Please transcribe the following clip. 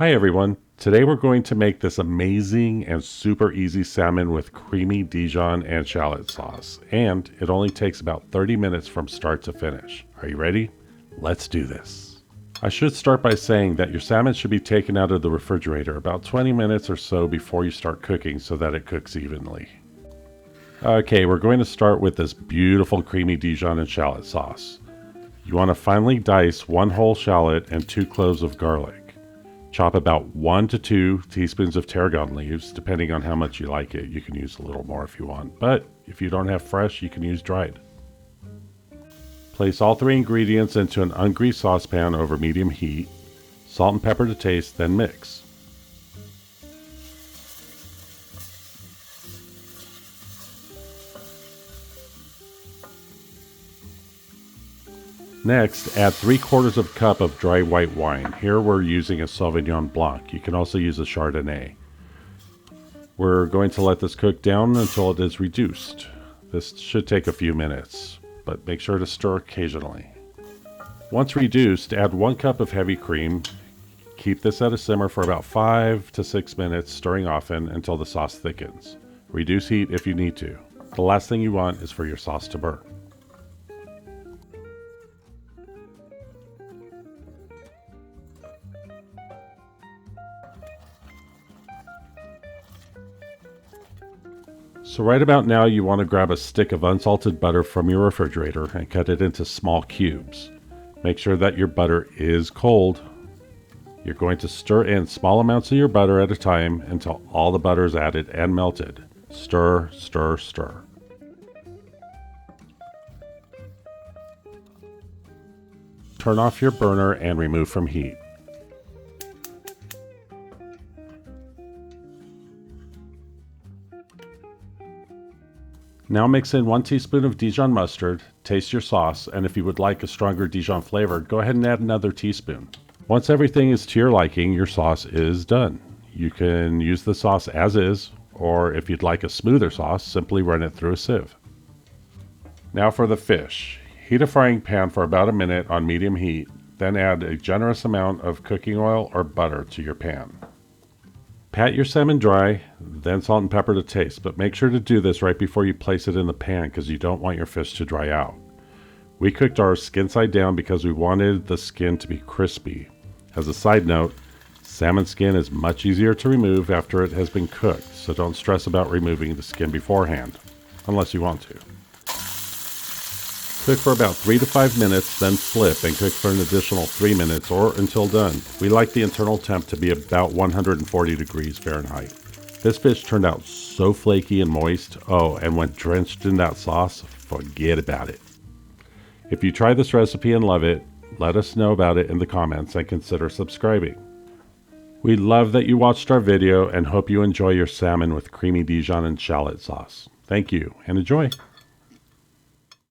Hi everyone, today we're going to make this amazing and super easy salmon with creamy Dijon and shallot sauce, and it only takes about 30 minutes from start to finish. Are you ready? Let's do this. I should start by saying that your salmon should be taken out of the refrigerator about 20 minutes or so before you start cooking so that it cooks evenly. Okay, we're going to start with this beautiful creamy Dijon and shallot sauce. You want to finely dice 1 whole shallot and 2 cloves of garlic. Chop about 1 to 2 teaspoons of tarragon leaves, depending on how much you like it. You can use a little more if you want, but if you don't have fresh, you can use dried. Place all 3 ingredients into an ungreased saucepan over medium heat. Salt and pepper to taste, then mix. Next, add 3/4 cup of dry white wine. Here we're using a Sauvignon Blanc. You can also use a Chardonnay. We're going to let this cook down until it is reduced. This should take a few minutes, but make sure to stir occasionally. Once reduced, add 1 cup of heavy cream. Keep this at a simmer for about 5 to 6 minutes, stirring often until the sauce thickens. Reduce heat if you need to. The last thing you want is for your sauce to burn. So right about now you want to grab a stick of unsalted butter from your refrigerator and cut it into small cubes. Make sure that your butter is cold. You're going to stir in small amounts of your butter at a time until all the butter is added and melted. Stir, stir, stir. Turn off your burner and remove from heat. Now mix in 1 teaspoon of Dijon mustard, taste your sauce, and if you would like a stronger Dijon flavor, go ahead and add another teaspoon. Once everything is to your liking, your sauce is done. You can use the sauce as is, or if you'd like a smoother sauce, simply run it through a sieve. Now for the fish. Heat a frying pan for about a minute on medium heat, then add a generous amount of cooking oil or butter to your pan. Pat your salmon dry, then salt and pepper to taste, but make sure to do this right before you place it in the pan because you don't want your fish to dry out. We cooked ours skin side down because we wanted the skin to be crispy. As a side note, salmon skin is much easier to remove after it has been cooked, so don't stress about removing the skin beforehand, unless you want to. Cook for about 3 to 5 minutes, then flip and cook for an additional 3 minutes or until done. We like the internal temp to be about 140 degrees Fahrenheit. This fish turned out so flaky and moist. Oh, and when drenched in that sauce, forget about it. If you try this recipe and love it, let us know about it in the comments and consider subscribing. We love that you watched our video and hope you enjoy your salmon with creamy Dijon and shallot sauce. Thank you and enjoy.